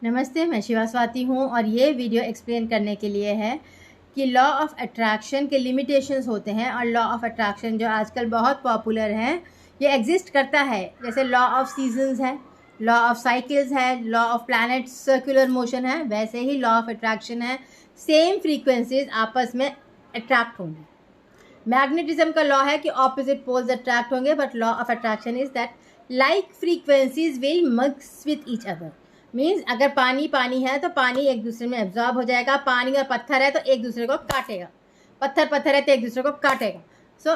नमस्ते, मैं शिवा स्वाति हूँ और ये वीडियो एक्सप्लेन करने के लिए है कि लॉ ऑफ़ अट्रैक्शन के लिमिटेशंस होते हैं और लॉ ऑफ़ अट्रैक्शन जो आजकल बहुत पॉपुलर है ये एग्जिस्ट करता है। जैसे लॉ ऑफ़ सीजन्स है, लॉ ऑफ़ साइकिल्स है, law of planets circular motion है, वैसे ही लॉ ऑफ़ अट्रैक्शन है। सेम फ्रीक्वेंसीज आपस में अट्रैक्ट होंगी। मैग्नेटिज्म का लॉ है कि ऑपोजिट पोल्स अट्रैक्ट होंगे, but law of attraction is that like frequencies will mix with each other. Means अगर पानी पानी है तो पानी एक दूसरे में एब्जॉर्ब हो जाएगा, पानी और पत्थर है तो एक दूसरे को काटेगा, पत्थर पत्थर है तो एक दूसरे को काटेगा। सो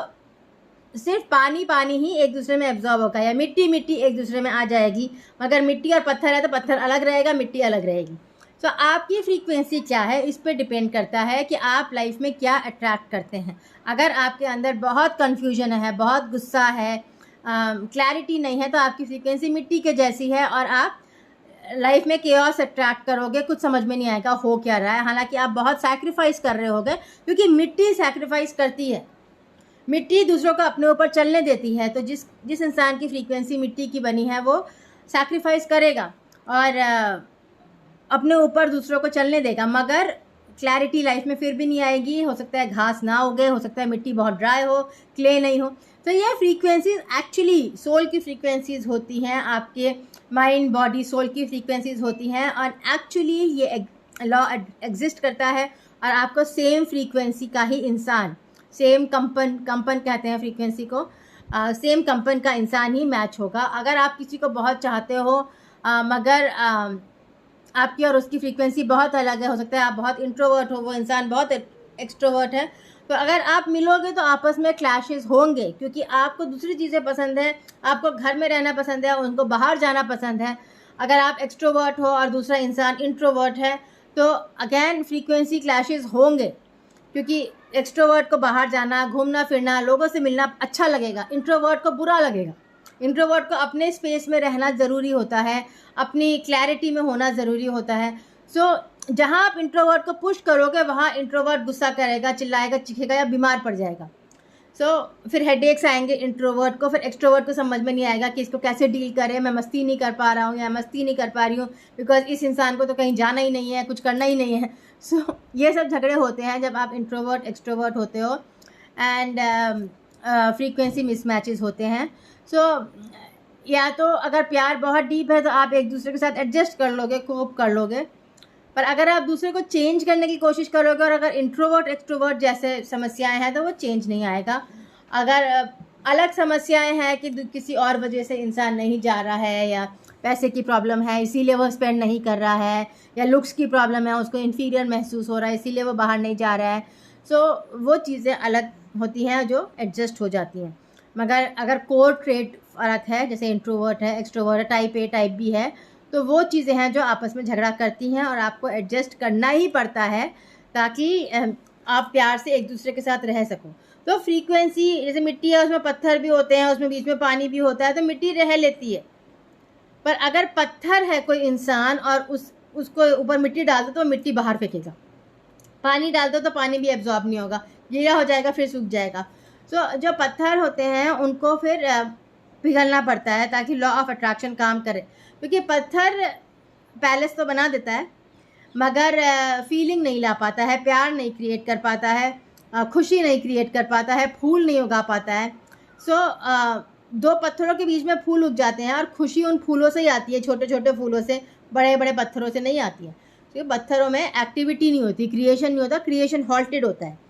सिर्फ पानी पानी ही एक दूसरे में एब्जॉर्ब होगा, या मिट्टी मिट्टी एक दूसरे में आ जाएगी, मगर मिट्टी और पत्थर है तो पत्थर अलग रहेगा, मिट्टी अलग रहेगी। सो आपकी फ्रीक्वेंसी क्या है इस पर डिपेंड करता है कि आप लाइफ में क्या अट्रैक्ट करते हैं। अगर आपके अंदर बहुत कन्फ्यूजन है, बहुत गुस्सा है, क्लैरिटी नहीं है, तो आपकी फ्रीक्वेंसी मिट्टी के जैसी है और आप लाइफ में केओस अट्रैक्ट करोगे, कुछ समझ में नहीं आएगा हो क्या रहा है। हालांकि आप बहुत सैक्रिफाइस कर रहे होगे, क्योंकि मिट्टी सैक्रिफाइस करती है, मिट्टी दूसरों को अपने ऊपर चलने देती है। तो जिस इंसान की फ्रीक्वेंसी मिट्टी की बनी है वो सैक्रिफाइस करेगा और अपने ऊपर दूसरों को चलने देगा, मगर क्लैरिटी लाइफ में फिर भी नहीं आएगी। हो सकता है घास ना उगे, हो सकता है मिट्टी बहुत ड्राई हो, क्ले नहीं हो। तो ये फ्रीक्वेंसीज एक्चुअली सोल की फ्रीक्वेंसीज होती हैं, आपके माइंड बॉडी सोल की फ्रीक्वेंसीज होती हैं, और एक्चुअली ये लॉ एग्जिस्ट करता है और आपको सेम फ्रीक्वेंसी का ही इंसान, सेम कंपन कहते हैं फ्रीक्वेंसी को, सेम कंपन का इंसान ही मैच होगा। अगर आप किसी को बहुत चाहते हो मगर आपकी और उसकी फ्रीक्वेंसी बहुत अलग है, हो सकता है आप बहुत इंट्रोवर्ट हो, वो इंसान बहुत एक्सट्रोवर्ट है, तो अगर आप मिलोगे तो आपस में क्लैशेस होंगे, क्योंकि आपको दूसरी चीज़ें पसंद है, आपको घर में रहना पसंद है, उनको बाहर जाना पसंद है। अगर आप एक्सट्रोवर्ट हो और दूसरा इंसान इंट्रोवर्ट है तो अगेन फ्रीक्वेंसी क्लैशेस होंगे, क्योंकि एक्सट्रोवर्ट को बाहर जाना, घूमना फिरना, लोगों से मिलना अच्छा लगेगा, इंट्रोवर्ट को बुरा लगेगा। इंट्रोवर्ट को अपने स्पेस में रहना ज़रूरी होता है, अपनी क्लैरिटी में होना ज़रूरी होता है। जहाँ आप इंट्रोवर्ट को पुश करोगे वहाँ इंट्रोवर्ट गुस्सा करेगा, चिल्लाएगा, चीखेगा या बीमार पड़ जाएगा। फिर हेडेक्स आएंगे इंट्रोवर्ट को, फिर एक्सट्रोवर्ट को समझ में नहीं आएगा कि इसको कैसे डील करें, मैं मस्ती नहीं कर पा रहा हूँ या मस्ती नहीं कर पा रही हूँ, बिकॉज इस इंसान को तो कहीं जाना ही नहीं है, कुछ करना ही नहीं है। ये सब झगड़े होते हैं जब आप इंट्रोवर्ट एक्सट्रोवर्ट होते हो, एंड फ्रीक्वेंसी मिसमैचेस होते हैं। या तो अगर प्यार बहुत डीप है तो आप एक दूसरे के साथ एडजस्ट कर लोगे, कोप कर लोगे, पर अगर आप दूसरे को चेंज करने की कोशिश करोगे और अगर इंट्रोवर्ट एक्सट्रोवर्ट जैसे समस्याएं हैं तो वो चेंज नहीं आएगा। अगर अलग समस्याएं हैं कि किसी और वजह से इंसान नहीं जा रहा है, या पैसे की प्रॉब्लम है इसीलिए वो स्पेंड नहीं कर रहा है, या लुक्स की प्रॉब्लम है, उसको इन्फीरियर महसूस हो रहा है इसीलिए वो बाहर नहीं जा रहा है, वो चीज़ें अलग होती हैं जो एडजस्ट हो जाती हैं। मगर अगर कोर ट्रेट फ़र्क है, जैसे इंट्रोवर्ट है, एक्सट्रोवर्ट है, टाइप ए टाइप बी है, तो वो चीज़ें हैं जो आपस में झगड़ा करती हैं और आपको एडजस्ट करना ही पड़ता है ताकि आप प्यार से एक दूसरे के साथ रह सको। तो फ्रीक्वेंसी जैसे मिट्टी है, उसमें पत्थर भी होते हैं, उसमें बीच में पानी भी होता है, तो मिट्टी रह लेती है। पर अगर पत्थर है कोई इंसान और उसको ऊपर मिट्टी डाल दो तो मिट्टी बाहर फेंकेगा, पानी डाल दो तो पानी भी एब्जॉर्ब नहीं होगा, गीला हो जाएगा, फिर सूख जाएगा। जो पत्थर होते हैं उनको फिर पिघलना पड़ता है ताकि लॉ ऑफ अट्रैक्शन काम करे, क्योंकि पत्थर पैलेस तो बना देता है मगर फीलिंग नहीं ला पाता है, प्यार नहीं क्रिएट कर पाता है, खुशी नहीं क्रिएट कर पाता है, फूल नहीं उगा पाता है। दो पत्थरों के बीच में फूल उग जाते हैं और खुशी उन फूलों से ही आती है, छोटे छोटे फूलों से, बड़े बड़े पत्थरों से नहीं आती है, क्योंकि पत्थरों में एक्टिविटी नहीं होती, क्रिएशन नहीं होता, क्रिएशन हॉल्टेड होता है।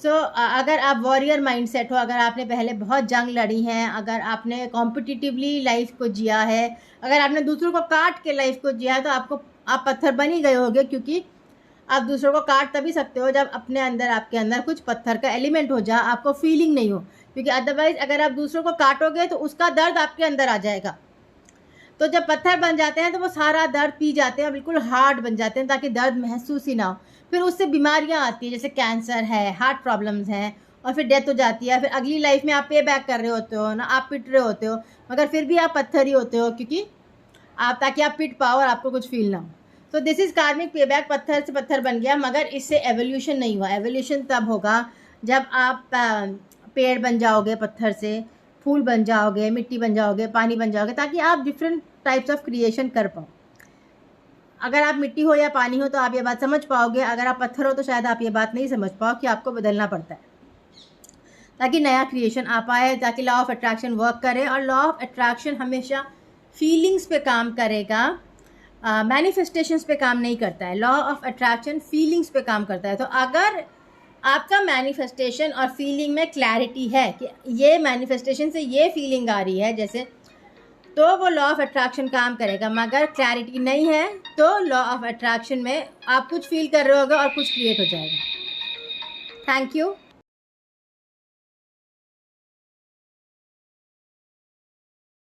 अगर आप वॉरियर माइंडसेट हो, अगर आपने पहले बहुत जंग लड़ी हैं, अगर आपने कॉम्पिटिटिवली लाइफ को जिया है, अगर आपने दूसरों को काट के लाइफ को जिया है, तो आप पत्थर बन ही गए होगे, क्योंकि आप दूसरों को काट तभी सकते हो जब अपने अंदर, आपके अंदर कुछ पत्थर का एलिमेंट हो जाए, आपको फीलिंग नहीं हो, क्योंकि अदरवाइज अगर आप दूसरों को काटोगे तो उसका दर्द आपके अंदर आ जाएगा। तो जब पत्थर बन जाते हैं तो वो सारा दर्द पी जाते हैं, बिल्कुल हार्ड बन जाते हैं ताकि दर्द महसूस ही ना हो। फिर उससे बीमारियां आती हैं, जैसे कैंसर है, हार्ट प्रॉब्लम्स हैं, और फिर डेथ हो जाती है। फिर अगली लाइफ में आप पे बैक कर रहे होते हो ना, आप पिट रहे होते हो, मगर फिर भी आप पत्थर ही होते हो, क्योंकि ताकि आप पिट पाओ और आपको कुछ फील ना हो। तो दिस इज़ कार्मिक पे बैक, पत्थर से पत्थर बन गया, मगर इससे एवोल्यूशन नहीं हुआ। एवोल्यूशन तब होगा जब आप पेड़ बन जाओगे, पत्थर से फूल बन जाओगे, मिट्टी बन जाओगे, पानी बन जाओगे, ताकि आप डिफरेंट टाइप्स ऑफ क्रिएशन कर पाओ। अगर आप मिट्टी हो या पानी हो तो आप ये बात समझ पाओगे, अगर आप पत्थर हो तो शायद आप ये बात नहीं समझ पाओ कि आपको बदलना पड़ता है ताकि नया क्रिएशन आ पाए, ताकि लॉ ऑफ अट्रैक्शन वर्क करे। और लॉ ऑफ अट्रैक्शन हमेशा फीलिंग्स पे काम करेगा, मैनिफेस्टेशंस पे काम नहीं करता है। लॉ ऑफ अट्रैक्शन फीलिंग्स पे काम करता है। तो अगर आपका मैनिफेस्टेशन और फीलिंग में क्लैरिटी है कि ये मैनिफेस्टेशन से ये फीलिंग आ रही है जैसे, तो वो लॉ ऑफ अट्रैक्शन काम करेगा। मगर क्लैरिटी नहीं है तो लॉ ऑफ अट्रैक्शन में आप कुछ फील कर रहे होगे और कुछ क्रिएट हो जाएगा। Thank you.